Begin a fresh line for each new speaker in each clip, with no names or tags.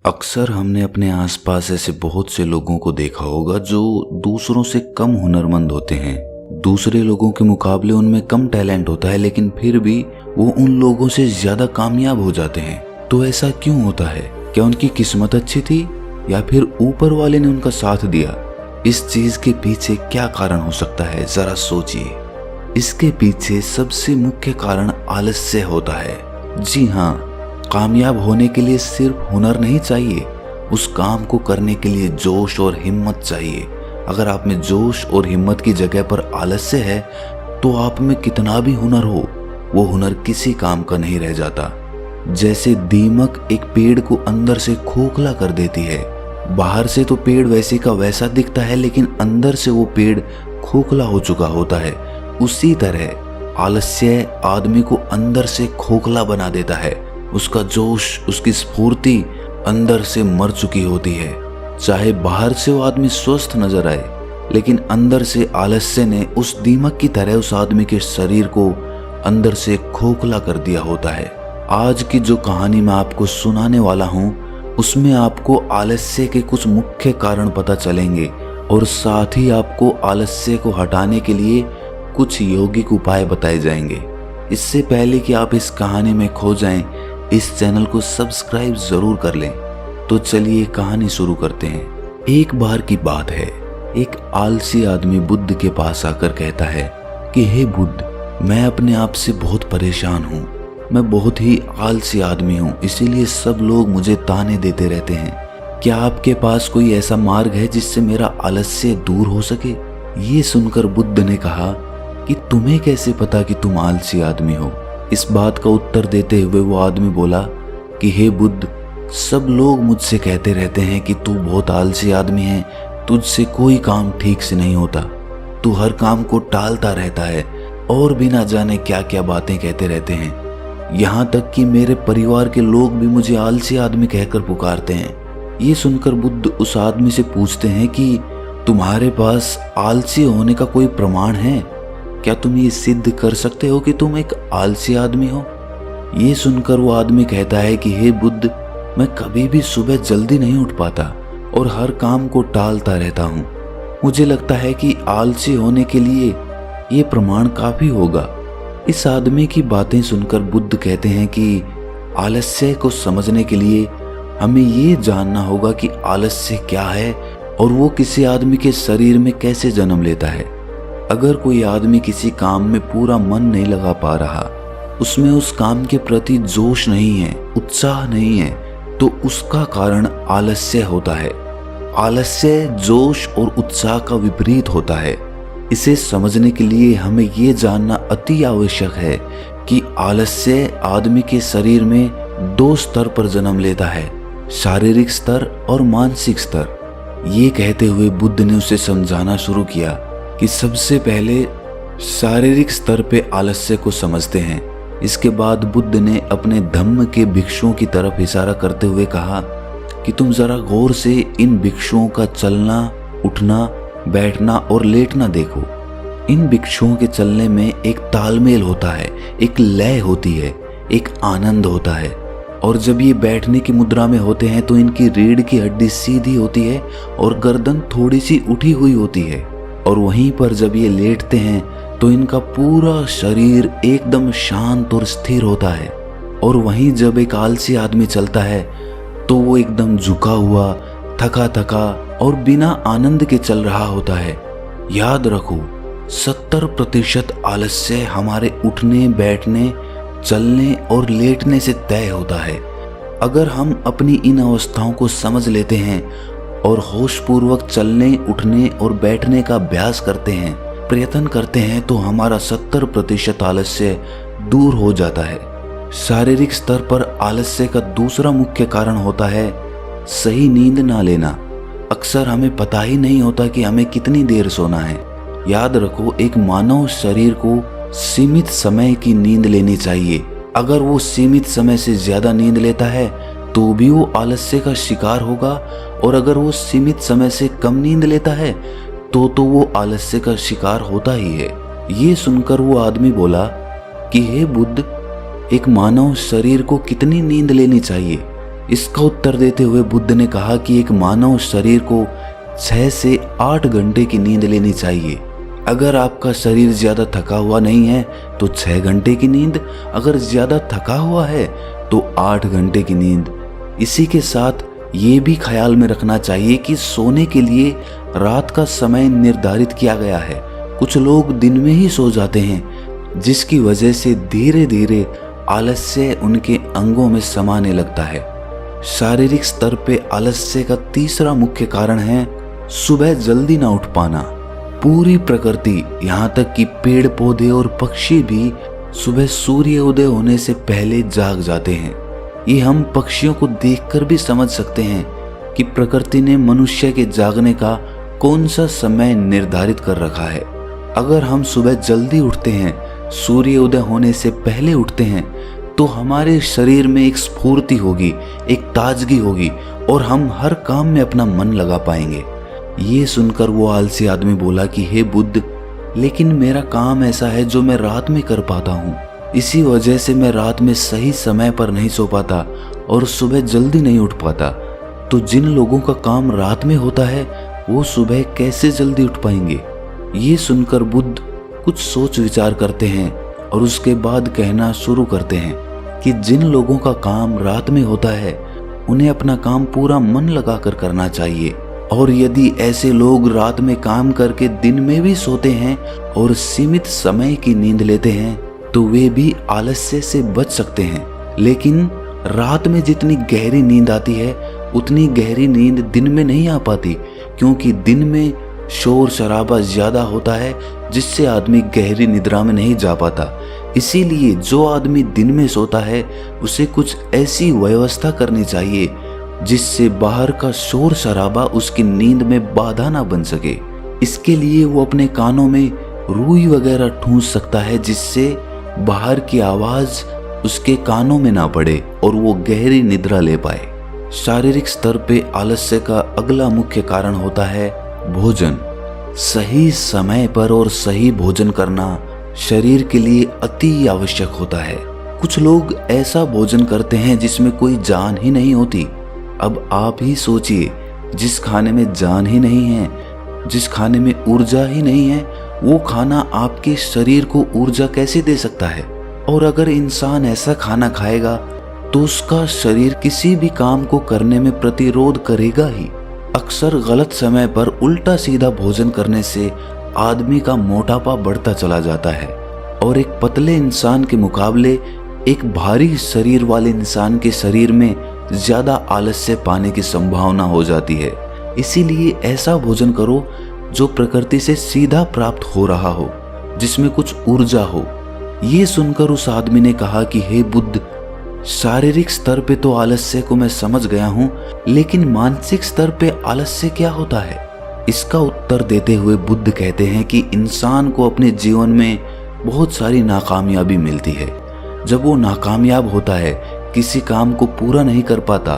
अक्सर हमने अपने आसपास ऐसे बहुत से लोगों को देखा होगा जो दूसरों से कम हुनरमंद होते हैं। दूसरे लोगों के मुकाबले उनमें कम टैलेंट होता है, लेकिन फिर भी वो उन लोगों से ज्यादा कामयाब हो जाते हैं। तो ऐसा क्यों होता है? क्या उनकी किस्मत अच्छी थी या फिर ऊपर वाले ने उनका साथ दिया? इस चीज के पीछे क्या कारण हो सकता है, जरा सोचिए। इसके पीछे सबसे मुख्य कारण आलस्य होता है। जी हाँ, कामयाब होने के लिए सिर्फ हुनर नहीं चाहिए, उस काम को करने के लिए जोश और हिम्मत चाहिए। अगर आप में जोश और हिम्मत की जगह पर आलस्य है तो आप में कितना भी हुनर हो, वो हुनर किसी काम का नहीं रह जाता। जैसे दीमक एक पेड़ को अंदर से खोखला कर देती है। बाहर से तो पेड़ वैसे का वैसा दिखता है, लेकिन अंदर से वो पेड़ खोखला हो चुका होता है। उसी तरह आलस्य आदमी को अंदर से खोखला बना देता है। उसका जोश, उसकी स्फूर्ति अंदर से मर चुकी होती है। चाहे बाहर से वो आदमी स्वस्थ नजर आए, लेकिन अंदर से आलस्य ने उस दीमक की तरह उस आदमी के शरीर को अंदर से खोखला कर दिया होता है। आज की जो कहानी मैं आपको सुनाने वाला हूँ, उसमें आपको आलस्य के कुछ मुख्य कारण पता चलेंगे और साथ ही आपको आलस्य को हटाने के लिए कुछ यौगिक उपाय बताए जाएंगे। इससे पहले कि आप इस कहानी में खो जाएं, इस चैनल को सब्सक्राइब जरूर कर लें। तो चलिए कहानी शुरू करते हैं। एक बार की बात है, एक आलसी आदमी बुद्ध के पास आकर कहता है कि हे बुद्ध, मैं अपने आप से बहुत परेशान हूँ। मैं बहुत ही आलसी आदमी हूँ, इसीलिए सब लोग मुझे ताने देते रहते हैं। क्या आपके पास कोई ऐसा मार्ग है जिससे मेरा आलस्य दूर हो सके? ये सुनकर बुद्ध ने कहा कि तुम्हें कैसे पता कि तुम आलसी आदमी हो? इस बात का उत्तर देते हुए वो आदमी बोला कि हे बुद्ध, सब लोग मुझसे कहते रहते हैं कि तू बहुत आलसी आदमी है, तुझसे कोई काम ठीक से नहीं होता, तू हर काम को टालता रहता है और भी ना जाने क्या क्या बातें कहते रहते हैं। यहाँ तक कि मेरे परिवार के लोग भी मुझे आलसी आदमी कहकर पुकारते हैं। ये सुनकर बुद्ध उस आदमी से पूछते हैं कि तुम्हारे पास आलसी होने का कोई प्रमाण है? क्या तुम ये सिद्ध कर सकते हो कि तुम एक आलसी आदमी हो? ये सुनकर वो आदमी कहता है कि हे बुद्ध, मैं कभी भी सुबह जल्दी नहीं उठ पाता और हर काम को टालता रहता हूँ। मुझे लगता है कि आलसी होने के लिए ये प्रमाण काफी होगा। इस आदमी की बातें सुनकर बुद्ध कहते हैं कि आलस्य को समझने के लिए हमें ये जानना होगा कि आलस्य क्या है और वो किसी आदमी के शरीर में कैसे जन्म लेता है। अगर कोई आदमी किसी काम में पूरा मन नहीं लगा पा रहा, उसमें उस काम के प्रति जोश नहीं है, उत्साह नहीं है, तो उसका कारण आलस्य होता है। आलस्य जोश और उत्साह का विपरीत होता है। इसे समझने के लिए हमें ये जानना अति आवश्यक है कि आलस्य आदमी के शरीर में दो स्तर पर जन्म लेता है, शारीरिक स्तर और मानसिक स्तर। ये कहते हुए बुद्ध ने उसे समझाना शुरू किया कि सबसे पहले शारीरिक स्तर पे आलस्य को समझते हैं। इसके बाद बुद्ध ने अपने धम्म के भिक्षुओं की तरफ इशारा करते हुए कहा कि तुम जरा गौर से इन भिक्षुओं का चलना, उठना, बैठना और लेटना देखो। इन भिक्षुओं के चलने में एक तालमेल होता है, एक लय होती है, एक आनंद होता है। और जब ये बैठने की मुद्रा में होते हैं तो इनकी रीढ़ की हड्डी सीधी होती है और गर्दन थोड़ी सी उठी हुई होती है। और वहीं पर जब ये लेटते हैं तो इनका पूरा शरीर एकदम शांत और स्थिर होता है। और वहीं जब एक आलसी आदमी चलता है तो वो एकदम झुका हुआ, थका थका और बिना आनंद के चल रहा होता है। याद रखो, 70% आलस्य हमारे उठने, बैठने, चलने और लेटने से तय होता है। अगर हम अपनी इन अवस्थाओं को समझ लेते हैं और होशपूर्वक चलने, उठने और बैठने का अभ्यास करते हैं, प्रयत्न करते हैं, तो हमारा 70% आलस्य दूर हो जाता है। शारीरिक स्तर पर आलस्य का दूसरा मुख्य कारण होता है सही नींद ना लेना। अक्सर हमें पता ही नहीं होता कि हमें कितनी देर सोना है। याद रखो, एक मानव शरीर को सीमित समय की नींद लेनी चाहिए। अगर वो सीमित समय से ज्यादा नींद लेता है तो भी वो आलस्य का शिकार होगा, और अगर वो सीमित समय से कम नींद लेता है तो वो आलस्य का शिकार होता ही है। ये सुनकर वो आदमी बोला कि हे बुद्ध, एक मानव शरीर को कितनी नींद लेनी चाहिए? इसका उत्तर देते हुए बुद्ध ने कहा कि एक मानव शरीर को 6 से 8 घंटे की नींद लेनी चाहिए। अगर आपका शरीर ज्यादा थका हुआ नहीं है तो 6 घंटे की नींद, अगर ज्यादा थका हुआ है तो 8 घंटे की नींद। इसी के साथ ये भी ख्याल में रखना चाहिए कि सोने के लिए रात का समय निर्धारित किया गया है। कुछ लोग दिन में ही सो जाते हैं, जिसकी वजह से धीरे धीरे आलस्य उनके अंगों में समाने लगता है। शारीरिक स्तर पे आलस्य का तीसरा मुख्य कारण है सुबह जल्दी ना उठ पाना। पूरी प्रकृति, यहाँ तक कि पेड़ पौधे और पक्षी भी सुबह सूर्य उदय होने से पहले जाग जाते हैं। ये हम पक्षियों को देखकर भी समझ सकते हैं कि प्रकृति ने मनुष्य के जागने का कौन सा समय निर्धारित कर रखा है। अगर हम सुबह जल्दी उठते हैं, सूर्य उदय होने से पहले उठते हैं, तो हमारे शरीर में एक स्फूर्ति होगी, एक ताजगी होगी और हम हर काम में अपना मन लगा पाएंगे। ये सुनकर वो आलसी आदमी बोला कि हे बुद्ध, लेकिन मेरा काम ऐसा है जो मैं रात में कर पाता हूँ। इसी वजह से मैं रात में सही समय पर नहीं सो पाता और सुबह जल्दी नहीं उठ पाता। तो जिन लोगों का काम रात में होता है वो सुबह कैसे जल्दी उठ पाएंगे? ये सुनकर बुद्ध कुछ सोच विचार करते हैं और उसके बाद कहना शुरू करते हैं कि जिन लोगों का काम रात में होता है उन्हें अपना काम पूरा मन लगाकर करना चाहिए, और यदि ऐसे लोग रात में काम करके दिन में भी सोते हैं और सीमित समय की नींद लेते हैं तो वे भी आलस्य से बच सकते हैं। लेकिन रात में जितनी गहरी नींद आती है उतनी गहरी नींद दिन में नहीं आ पाती, क्योंकि दिन में शोर शराबा ज्यादा होता है जिससे आदमी गहरी निद्रा में नहीं जा पाता। इसीलिए जो आदमी दिन में सोता है उसे कुछ ऐसी व्यवस्था करनी चाहिए जिससे बाहर का शोर शराबा उसकी नींद में बाधा ना बन सके। इसके लिए वो अपने कानों में रुई वगैरह ठूंस सकता है जिससे बाहर की आवाज उसके कानों में ना पड़े और वो गहरी निद्रा ले पाए। शारीरिक स्तर पे आलस्य का अगला मुख्य कारण होता है भोजन। सही समय पर और सही भोजन करना शरीर के लिए अति आवश्यक होता है। कुछ लोग ऐसा भोजन करते हैं जिसमें कोई जान ही नहीं होती। अब आप ही सोचिए, जिस खाने में जान ही नहीं है, जिस खाने में ऊर्जा ही नहीं है, वो खाना आपके शरीर को ऊर्जा कैसे दे सकता है? और अगर इंसान ऐसा खाना खाएगा तो उसका शरीर किसी भी काम को करने में प्रतिरोध करेगा ही। अक्सर गलत समय पर उल्टा सीधा भोजन करने से आदमी का मोटापा बढ़ता चला जाता है और एक पतले इंसान के मुकाबले एक भारी शरीर वाले इंसान के शरीर में ज्यादा आलस्य पाने की संभावना हो जाती है। इसीलिए ऐसा भोजन करो जो प्रकृति से सीधा प्राप्त हो रहा हो, जिसमें कुछ ऊर्जा हो। ये सुनकर उस आदमी ने कहा कि हे बुद्ध, शारीरिक स्तर पे तो आलस्य को मैं समझ गया हूँ, लेकिन मानसिक स्तर पे आलस्य क्या होता है? इसका उत्तर देते हुए बुद्ध कहते हैं कि इंसान को अपने जीवन में बहुत सारी नाकामयाबी मिलती है। जब वो नाकामयाब होता है, किसी काम को पूरा नहीं कर पाता,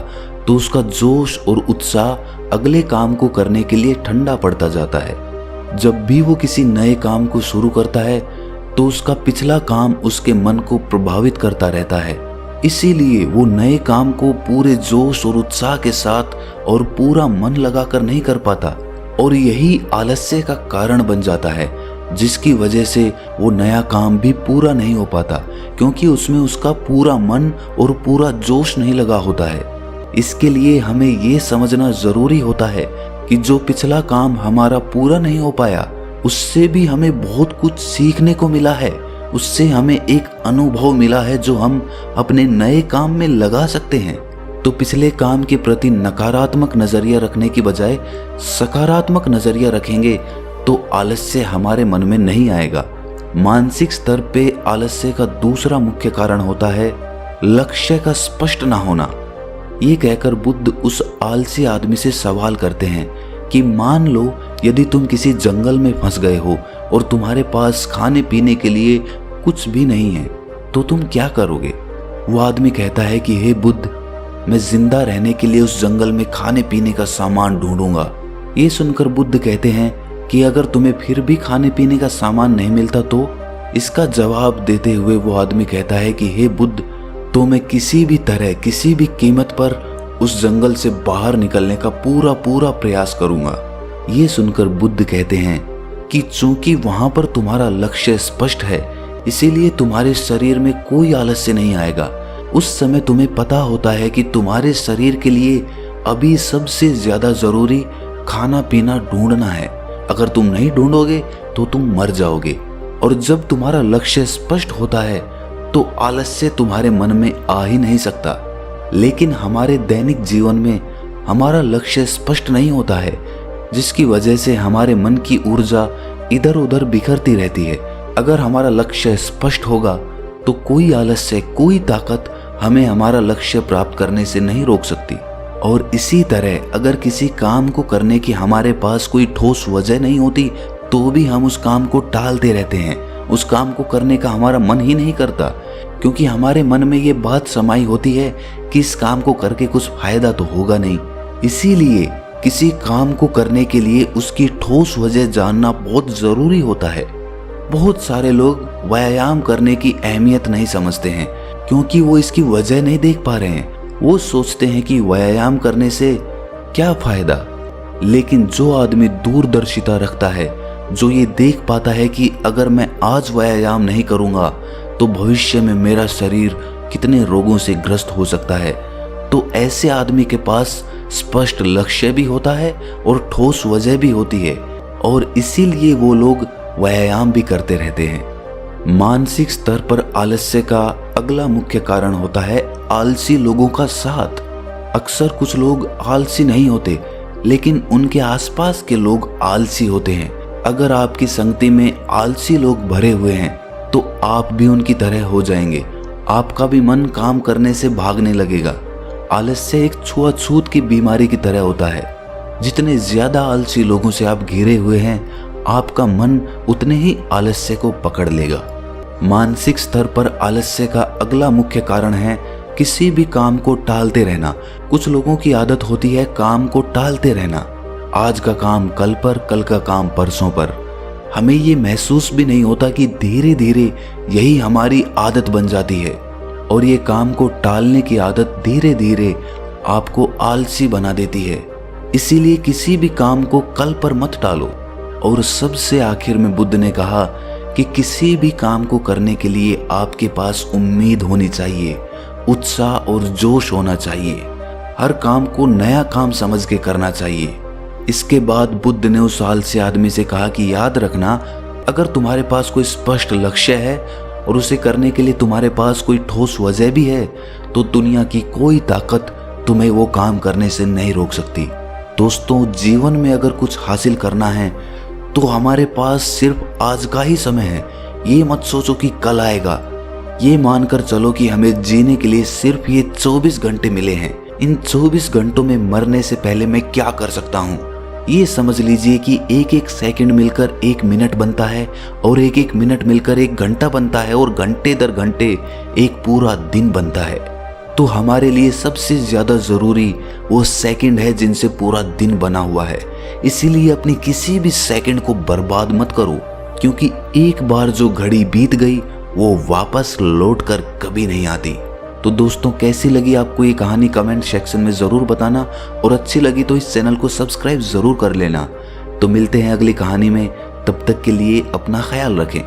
तो उसका जोश और उत्साह अगले काम को करने के लिए ठंडा पड़ता जाता है। जब भी वो किसी नए काम को शुरू करता है तो उसका पिछला काम उसके मन को प्रभावित करता रहता है। इसीलिए वो नए काम को पूरे जोश और उत्साह के साथ और पूरा मन लगाकर नहीं कर पाता, और यही आलस्य का कारण बन जाता है, जिसकी वजह से वो नया काम भी पूरा नहीं हो पाता, क्योंकि उसमें उसका पूरा मन और पूरा जोश नहीं लगा होता है। इसके लिए हमें ये समझना जरूरी होता है कि जो पिछला काम हमारा पूरा नहीं हो पाया, उससे भी हमें बहुत कुछ सीखने को मिला है। उससे हमें एक अनुभव मिला है जो हम अपने नए काम में लगा सकते हैं। तो पिछले काम के प्रति नकारात्मक नजरिया रखने की बजाय सकारात्मक नजरिया रखेंगे तो आलस्य हमारे मन में नहीं आएगा। मानसिक स्तर पे आलस्य का दूसरा मुख्य कारण होता है लक्ष्य का स्पष्ट ना होना। ये कहकर बुद्ध उस आलसी आदमी से सवाल करते हैं कि मान लो यदि तुम किसी जंगल में फंस गए हो और तुम्हारे पास खाने पीने के लिए कुछ भी नहीं है, तो तुम क्या करोगे? वो आदमी कहता है कि हे बुद्ध, मैं जिंदा रहने के लिए उस जंगल में खाने पीने का सामान ढूंढूंगा। ये सुनकर बुद्ध कहते हैं कि अगर तुम्हें फिर भी खाने पीने का सामान नहीं मिलता तो? इसका जवाब देते हुए वो आदमी कहता है कि हे बुद्ध, तो मैं किसी भी तरह, किसी भी कीमत पर उस जंगल से बाहर निकलने का पूरा पूरा प्रयास करूंगा। ये सुनकर बुद्ध कहते हैं कि चूंकि वहां पर तुम्हारा लक्ष्य स्पष्ट है, इसीलिए तुम्हारे शरीर में कोई आलस्य नहीं आएगा। उस समय तुम्हें पता होता है कि तुम्हारे शरीर के लिए अभी सबसे ज्यादा जरूरी खाना पीना ढूंढना है। अगर तुम नहीं ढूंढोगे तो तुम मर जाओगे। और जब तुम्हारा लक्ष्य स्पष्ट होता है तो आलस्य तुम्हारे मन में आ ही नहीं सकता। लेकिन हमारे दैनिक जीवन में हमारा लक्ष्य स्पष्ट नहीं होता है, जिसकी वजह से हमारे मन की ऊर्जा इधर उधर बिखरती रहती है। अगर हमारा लक्ष्य स्पष्ट होगा तो कोई आलस्य, कोई ताकत हमें हमारा लक्ष्य प्राप्त करने से नहीं रोक सकती। और इसी तरह अगर किसी काम को करने की हमारे पास कोई ठोस वजह नहीं होती तो भी हम उस काम को टालते रहते हैं। उस काम को करने का हमारा मन ही नहीं करता, क्योंकि हमारे मन में ये बात समाई होती है कि इस काम को करके कुछ फायदा तो होगा नहीं। इसीलिए किसी काम को करने के लिए उसकी ठोस वजह जानना बहुत जरूरी होता है। बहुत सारे लोग व्यायाम करने की अहमियत नहीं समझते हैं, क्योंकि वो इसकी वजह नहीं देख पा रहे हैं। वो सोचते हैं कि व्यायाम करने से क्या फायदा। लेकिन जो आदमी दूरदर्शिता रखता है, जो ये देख पाता है कि अगर मैं आज व्यायाम नहीं करूंगा तो भविष्य में मेरा शरीर कितने रोगों से ग्रस्त हो सकता है, तो ऐसे आदमी के पास स्पष्ट लक्ष्य भी होता है और ठोस वजह भी होती है, और इसीलिए वो लोग व्यायाम भी करते रहते हैं। मानसिक स्तर पर आलस्य का अगला मुख्य कारण होता है आलसी लोगों का साथ। अक्सर कुछ लोग आलसी नहीं होते, लेकिन उनके आसपास के लोग आलसी होते हैं। अगर आपकी संगति में आलसी लोग भरे हुए हैं तो आप भी उनकी तरह हो जाएंगे। आपका भी मन काम करने से भागने लगेगा। आलस्य एक छुआछूत की बीमारी की तरह होता है। जितने ज्यादा आलसी लोगों से आप घिरे हुए हैं, आपका मन उतने ही आलस्य को पकड़ लेगा। मानसिक स्तर पर आलस्य का अगला मुख्य कारण है किसी भी काम को टालते रहना। कुछ लोगों की आदत होती है काम को टालते रहना। आज का काम कल पर, कल का काम परसों पर। हमें ये महसूस भी नहीं होता कि धीरे धीरे यही हमारी आदत बन जाती है, और ये काम को टालने की आदत धीरे धीरे आपको आलसी बना देती है। इसीलिए किसी भी काम को कल पर मत टालो। और सबसे आखिर में बुद्ध ने कहा कि किसी भी काम को करने के लिए आपके पास उम्मीद होनी चाहिए, उत्साह और जोश होना चाहिए। हर काम को नया काम समझ के करना चाहिए। इसके बाद बुद्ध ने उस आलसी आदमी से कहा कि याद रखना, अगर तुम्हारे पास कोई स्पष्ट लक्ष्य है और उसे करने के लिए तुम्हारे पास कोई ठोस वजह भी है, तो दुनिया की कोई ताकत तुम्हें वो काम करने से नहीं रोक सकती। दोस्तों, जीवन में अगर कुछ हासिल करना है तो हमारे पास सिर्फ आज का ही समय है। ये मत सोचो कि कल आएगा। ये मानकर चलो कि हमें जीने के लिए सिर्फ ये 24 घंटे मिले हैं। इन 24 घंटों में मरने से पहले मैं क्या कर सकता हूँ, ये समझ लीजिए कि एक एक सेकंड मिलकर एक मिनट बनता है, और एक एक मिनट मिलकर एक घंटा बनता है, और घंटे दर घंटे एक पूरा दिन बनता है। तो हमारे लिए सबसे ज्यादा जरूरी वो सेकंड है जिनसे पूरा दिन बना हुआ है। इसीलिए अपनी किसी भी सेकंड को बर्बाद मत करो, क्योंकि एक बार जो घड़ी बीत गई वो वापस लौट कर कभी नहीं आती। तो दोस्तों, कैसी लगी आपको ये कहानी कमेंट सेक्शन में जरूर बताना, और अच्छी लगी तो इस चैनल को सब्सक्राइब जरूर कर लेना। तो मिलते हैं अगली कहानी में, तब तक के लिए अपना ख्याल रखें।